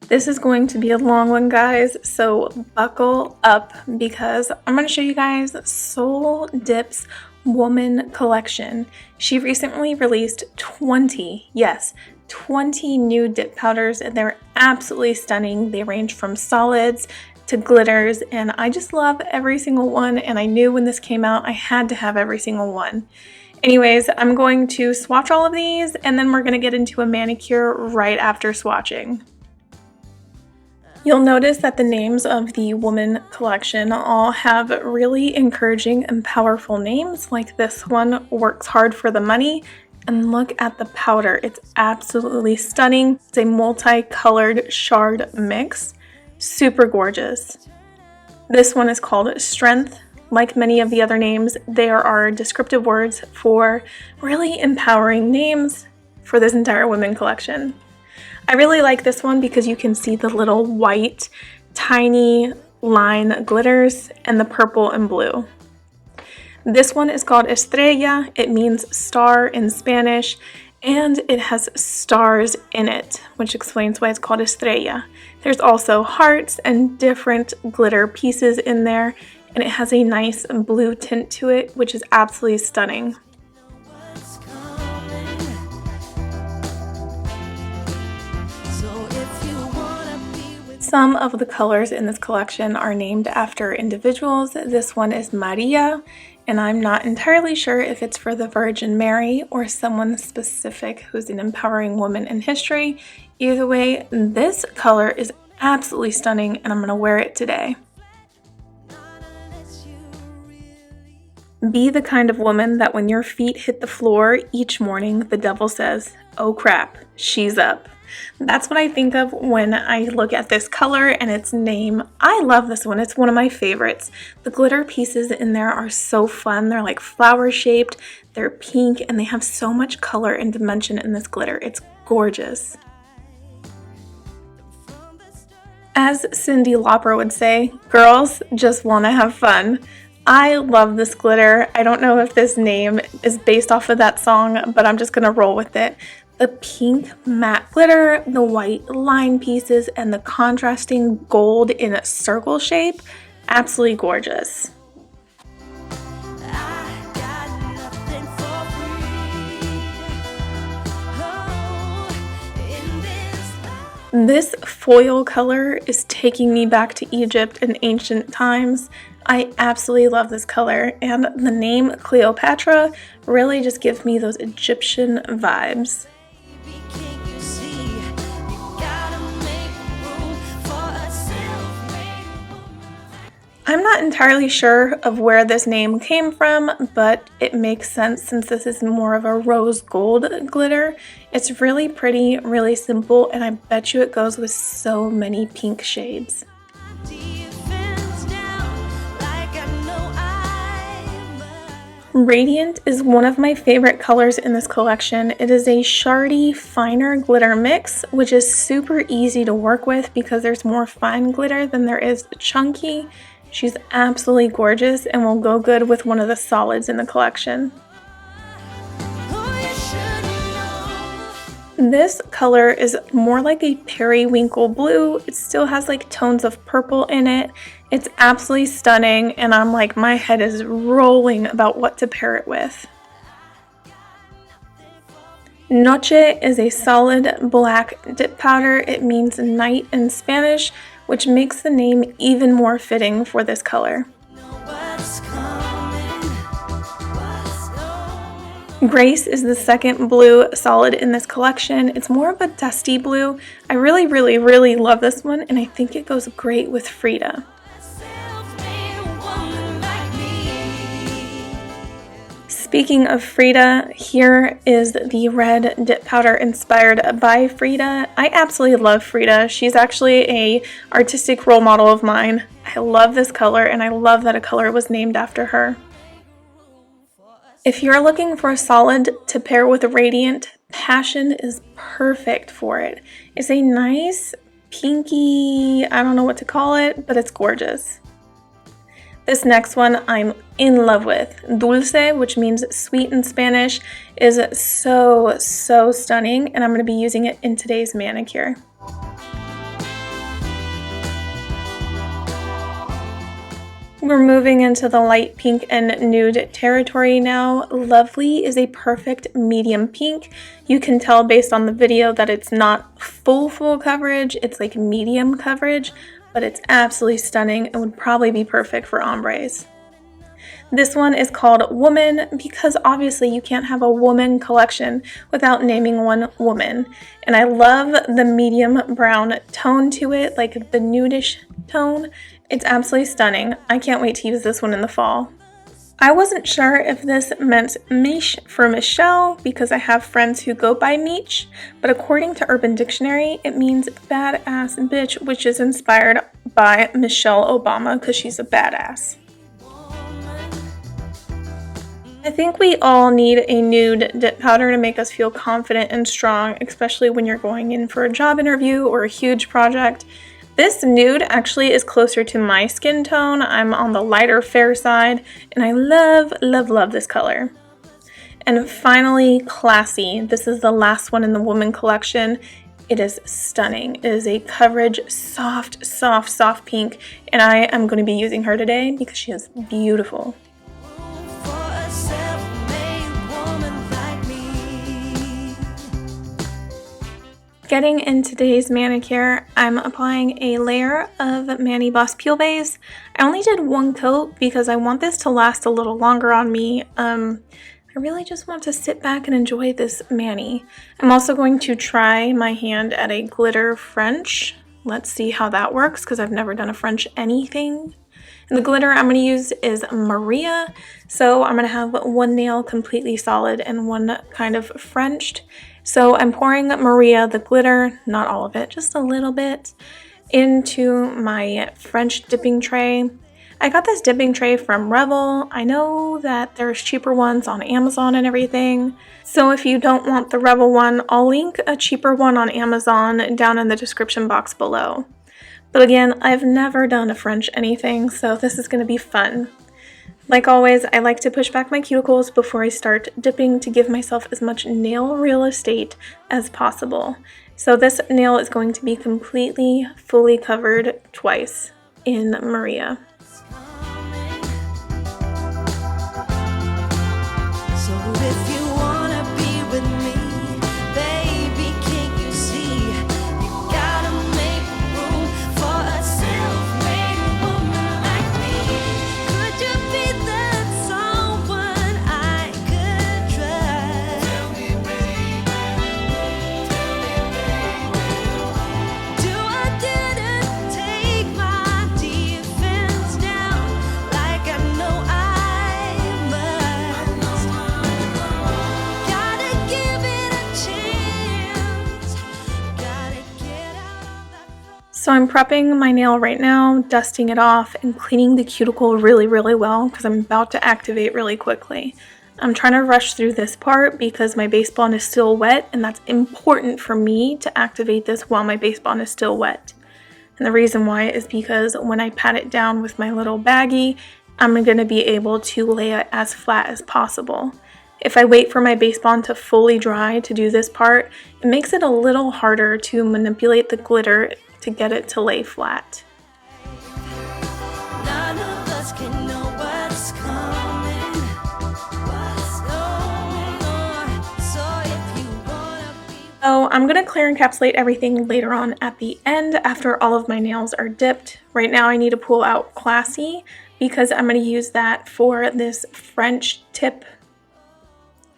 This is going to be a long one, guys, so buckle up because I'm going to show you guys Soul Dip's Woman collection. She recently released 20 new dip powders, and they're absolutely stunning. They range from solids to glitters, and I just love every single one, and I knew when this came out I had to have every single one. Anyways, I'm going to swatch all of these, and then we're going to get into a manicure right after swatching. You'll notice that the names of the Woman collection all have really encouraging and powerful names, like this one, Works Hard for the Money. And look at the powder, it's absolutely stunning. It's a multicolored shard mix, super gorgeous. This one is called Strength. Like many of the other names, there are descriptive words for really empowering names for this entire Women collection. I really like this one because you can see the little white, tiny line glitters and the purple and blue. This one is called Estrella. It means star in Spanish, and it has stars in it, which explains why it's called Estrella. There's also hearts and different glitter pieces in there, and it has a nice blue tint to it, which is absolutely stunning. Some of the colors in this collection are named after individuals. This one is Maria, and I'm not entirely sure if it's for the Virgin Mary or someone specific who's an empowering woman in history. Either way, this color is absolutely stunning, and I'm going to wear it today. Be the kind of woman that when your feet hit the floor each morning, the devil says, "Oh crap, she's up." That's what I think of when I look at this color and its name. I love this one. It's one of my favorites. The glitter pieces in there are so fun. They're like flower shaped, they're pink, and they have so much color and dimension in this glitter. It's gorgeous. As Cyndi Lauper would say, girls just want to have fun. I love this glitter. I don't know if this name is based off of that song, but I'm just going to roll with it. The pink matte glitter, the white line pieces, and the contrasting gold in a circle shape, absolutely gorgeous. This foil color is taking me back to Egypt in ancient times. I absolutely love this color, and the name Cleopatra really just gives me those Egyptian vibes. I'm not entirely sure of where this name came from, but it makes sense since this is more of a rose gold glitter. It's really pretty, really simple, and I bet you it goes with so many pink shades. Radiant is one of my favorite colors in this collection. It is a shardy, finer glitter mix, which is super easy to work with because there's more fine glitter than there is chunky. She's absolutely gorgeous and will go good with one of the solids in the collection. This color is more like a periwinkle blue. It still has like tones of purple in it. It's absolutely stunning, and I'm like, my head is rolling about what to pair it with. Noche is a solid black dip powder. It means night in Spanish, which makes the name even more fitting for this color. Grace is the second blue solid in this collection. It's more of a dusty blue. I really love this one, and I think it goes great with Frida. Speaking of Frida, here is the red dip powder inspired by Frida. I absolutely love Frida. She's actually an artistic role model of mine. I love this color, and I love that a color was named after her. If you're looking for a solid to pair with a Radiant, Passion is perfect for it. It's a nice pinky, I don't know what to call it, but it's gorgeous. This next one I'm in love with. Dulce, which means sweet in Spanish, is so stunning, and I'm going to be using it in today's manicure. We're moving into the light pink and nude territory now. Lovely is a perfect medium pink. You can tell based on the video that it's not full coverage, it's like medium coverage, but it's absolutely stunning and would probably be perfect for ombres. This one is called Woman because obviously you can't have a woman collection without naming one woman. And I love the medium brown tone to it, like the nudish tone. It's absolutely stunning. I can't wait to use this one in the fall. I wasn't sure if this meant Miche for Michelle because I have friends who go by Miche, but according to Urban Dictionary, it means badass bitch, which is inspired by Michelle Obama because she's a badass. I think we all need a nude dip powder to make us feel confident and strong, especially when you're going in for a job interview or a huge project. This nude actually is closer to my skin tone. I'm on the lighter fair side, and I love, love, love this color. And finally, Classy. This is the last one in the woman collection. It is stunning. It is a coverage, soft, soft, soft pink, and I am going to be using her today because she is beautiful. Getting in today's manicure, I'm applying a layer of Mani Boss Peel Base. I only did one coat because I want this to last a little longer on me. I really just want to sit back and enjoy this mani. I'm also going to try my hand at a glitter French. Let's see how that works because I've never done a French anything. And the glitter I'm going to use is Maria. So I'm going to have one nail completely solid and one kind of Frenched. So I'm pouring Maria, the glitter, not all of it, just a little bit, into my French dipping tray. I got this dipping tray from Revel. I know that there's cheaper ones on Amazon and everything. So if you don't want the Revel one, I'll link a cheaper one on Amazon down in the description box below. But again, I've never done a French anything, so this is going to be fun. Like always, I like to push back my cuticles before I start dipping to give myself as much nail real estate as possible. So this nail is going to be completely, fully covered twice in Maria. So I'm prepping my nail right now, dusting it off and cleaning the cuticle really, really well because I'm about to activate really quickly. I'm trying to rush through this part because my base bond is still wet, and that's important for me to activate this while my base bond is still wet. And the reason why is because when I pat it down with my little baggie, I'm going to be able to lay it as flat as possible. If I wait for my base bond to fully dry to do this part, it makes it a little harder to manipulate the glitter to get it to lay flat. So I'm going to clear encapsulate everything later on at the end after all of my nails are dipped. Right now I need to pull out Classy because I'm going to use that for this French tip.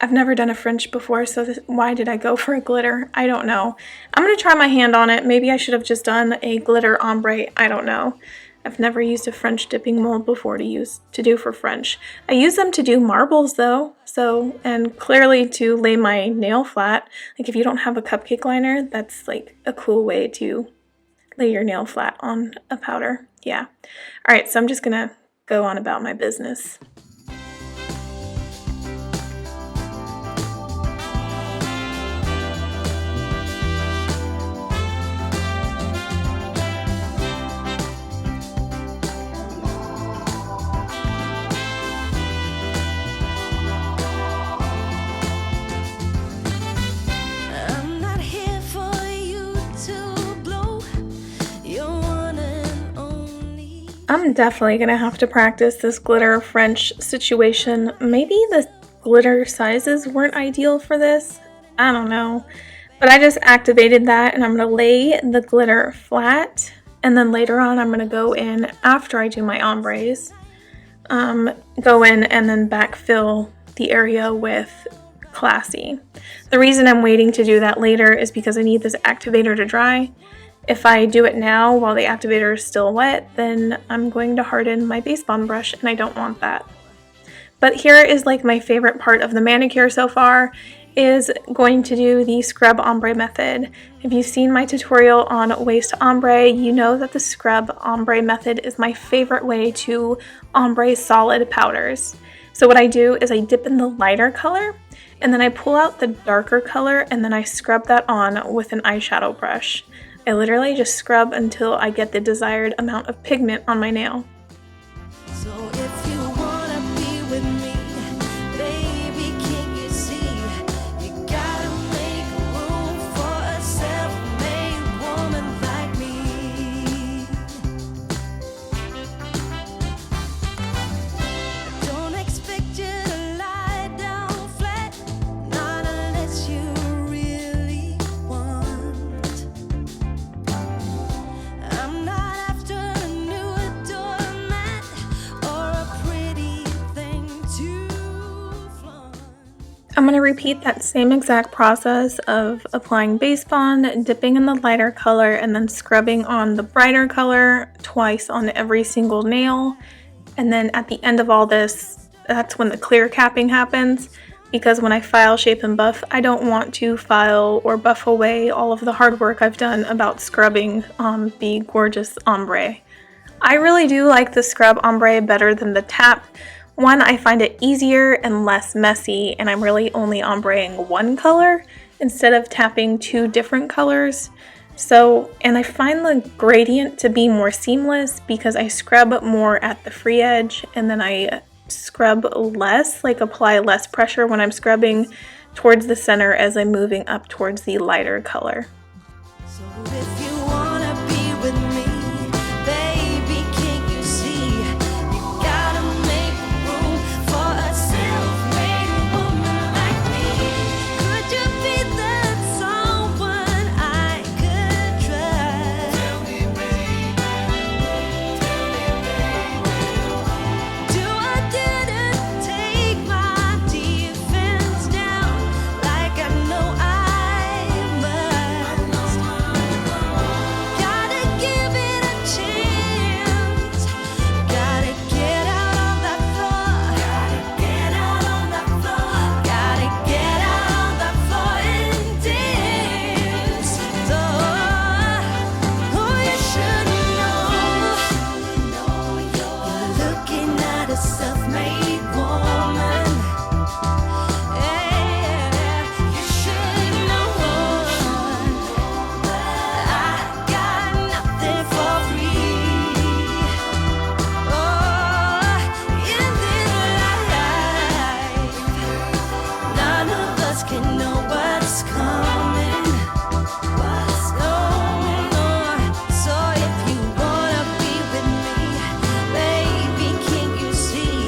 I've never done a French before, so why did I go for a glitter? I don't know. I'm going to try my hand on it. Maybe I should have just done a glitter ombre. I don't know. I've never used a French dipping mold before to do for French. I use them to do marbles though, and clearly to lay my nail flat. Like if you don't have a cupcake liner, that's like a cool way to lay your nail flat on a powder. Yeah. All right, so I'm just going to go on about my business. I'm definitely gonna have to practice this glitter French situation. Maybe the glitter sizes weren't ideal for this. I don't know. But I just activated that and I'm gonna lay the glitter flat. And then later on, I'm gonna go in after I do my ombres. Go in and then backfill the area with Classy. The reason I'm waiting to do that later is because I need this activator to dry. If I do it now while the activator is still wet, then I'm going to harden my base bond brush and I don't want that. But here is like my favorite part of the manicure so far, is going to do the scrub ombre method. If you've seen my tutorial on waist ombre, you know that the scrub ombre method is my favorite way to ombre solid powders. So what I do is I dip in the lighter color and then I pull out the darker color and then I scrub that on with an eyeshadow brush. I literally just scrub until I get the desired amount of pigment on my nail. So if you wanna be with me, baby, can't you see? You gotta make room for a self-made woman like me. Don't expect you to lie down flat, not unless you really want. I'm not after a new doormat or a pretty thing to flaunt. I'm going to repeat that same exact process of applying base bond, dipping in the lighter color, and then scrubbing on the brighter color twice on every single nail. And then at the end of all this, that's when the clear capping happens, because when I file, shape, and buff, I don't want to file or buff away all of the hard work I've done about scrubbing the gorgeous ombre. I really do like the scrub ombre better than the tap. One, I find it easier and less messy, and I'm really only ombreing one color instead of tapping two different colors. So, and I find the gradient to be more seamless because I scrub more at the free edge and then I scrub less, like apply less pressure when I'm scrubbing towards the center as I'm moving up towards the lighter color. So if you wanna be with me, baby, can't you see? You gotta make room for a self-made woman like me. Could you be that someone I could trust? Tell me, baby. Do I didn't take my defense down like I know I must? Gotta give it a chance. Gotta get out on that floor. Gotta get out on that floor. Gotta get out on that floor and dance. So, oh, you should know. You're looking at a self-made woman. Yeah, you should know. I got nothing for free. Oh, in this life, none of us can know what's coming. So if you wanna be with me, baby, can't you see?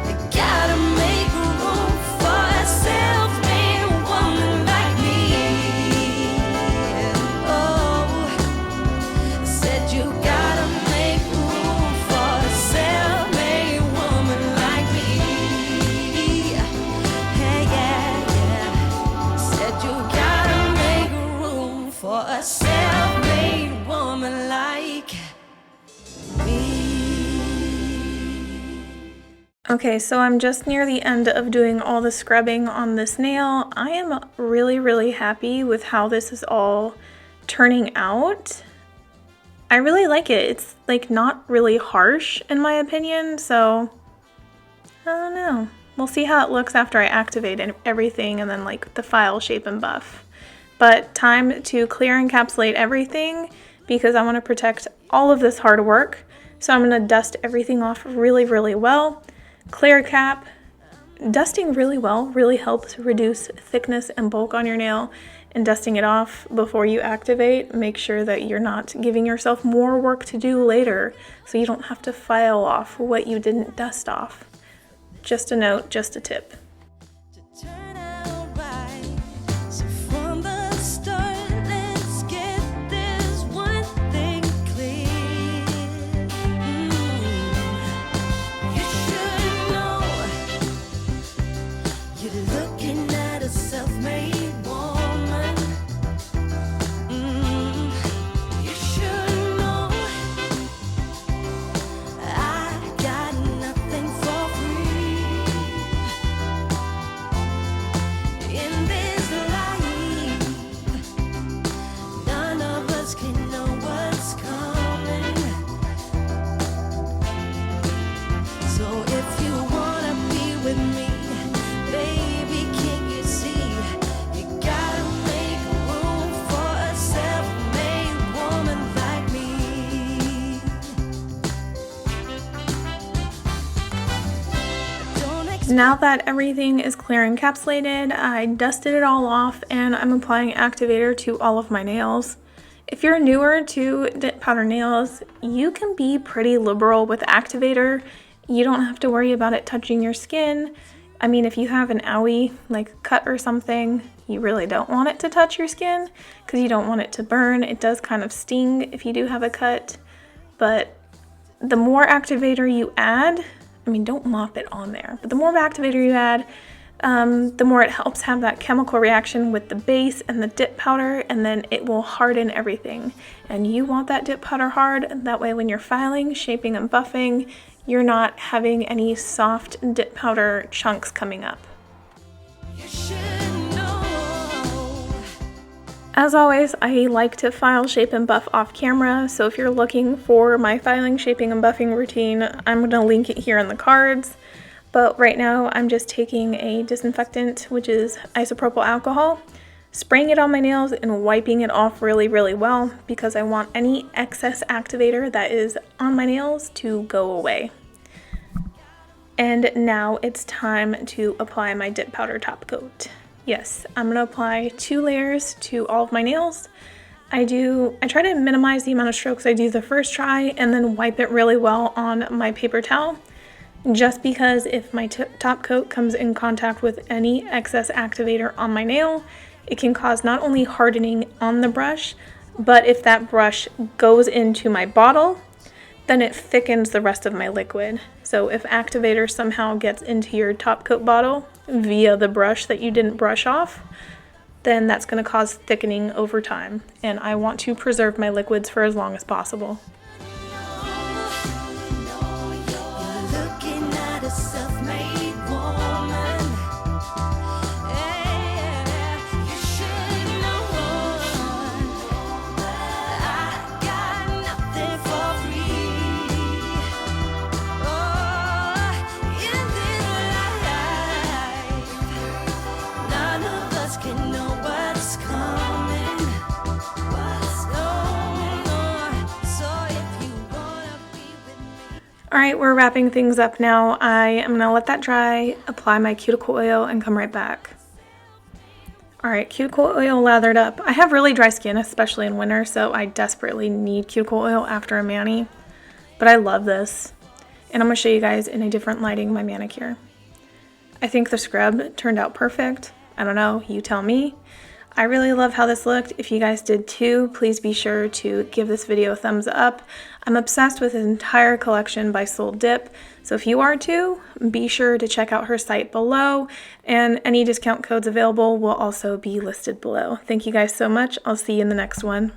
You gotta make room for a self-made woman like me. Oh, said you gotta make room for a self-made woman like me. Hey, yeah. Said you gotta make room for a self-made woman like me. Okay, so I'm just near the end of doing all the scrubbing on this nail. I am really happy with how this is all turning out. I really like it. It's like not really harsh in my opinion, so I don't know. We'll see how it looks after I activate everything and then like the file, shape, and buff. But time to clear encapsulate everything because I want to protect all of this hard work. So I'm going to dust everything off really well, clear cap, dusting really well really helps reduce thickness and bulk on your nail, and dusting it off before you activate, make sure that you're not giving yourself more work to do later so you don't have to file off what you didn't dust off. Just a note, just a tip. Turn out right. So from the start, let's get this one thing clear. You should know you're looking at a self-made woman. You should know I got nothing for free. In this life, none of us can know what's coming. So if you wanna be with me, baby, can you see? You gotta make room for a self-made woman like me. Don't Now that everything is clear and encapsulated, I dusted it all off and I'm applying activator to all of my nails. If you're newer to dip powder nails, you can be pretty liberal with activator. You don't have to worry about it touching your skin. I mean, if you have an owie, like cut or something, you really don't want it to touch your skin because you don't want it to burn. It does kind of sting if you do have a cut, but the more activator you add, I mean, don't mop it on there, but the more activator you add, the more it helps have that chemical reaction with the base and the dip powder, and then it will harden everything. And you want that dip powder hard, and that way when you're filing, shaping, and buffing, you're not having any soft dip powder chunks coming up. You should know. As always, I like to file, shape, and buff off camera, so if you're looking for my filing, shaping, and buffing routine, I'm going to link it here in the cards. But right now, I'm just taking a disinfectant, which is isopropyl alcohol, spraying it on my nails and wiping it off really, really well because I want any excess activator that is on my nails to go away. And now it's time to apply my dip powder top coat. Yes, I'm going to apply 2 layers to all of my nails. I try to minimize the amount of strokes I do the first try and then wipe it really well on my paper towel. Just because if my top coat comes in contact with any excess activator on my nail, it can cause not only hardening on the brush, but if that brush goes into my bottle, then it thickens the rest of my liquid. So if activator somehow gets into your top coat bottle via the brush that you didn't brush off, then that's going to cause thickening over time. And I want to preserve my liquids for as long as possible. You're looking at a self-made woman. You should know I got nothing for free. In this life, none of us can know what's coming. So if you wanna be with me. Alright, we're wrapping things up now. I am going to let that dry, apply my cuticle oil, and come right back. Alright, cuticle oil lathered up. I have really dry skin, especially in winter, so I desperately need cuticle oil after a mani. But I love this. And I'm going to show you guys in a different lighting my manicure. I think the scrub turned out perfect. I don't know, you tell me. I really love how this looked. If you guys did too, please be sure to give this video a thumbs up. I'm obsessed with his entire collection by Soul Dip, so if you are too, be sure to check out her site below, and any discount codes available will also be listed below. Thank you guys so much. I'll see you in the next one.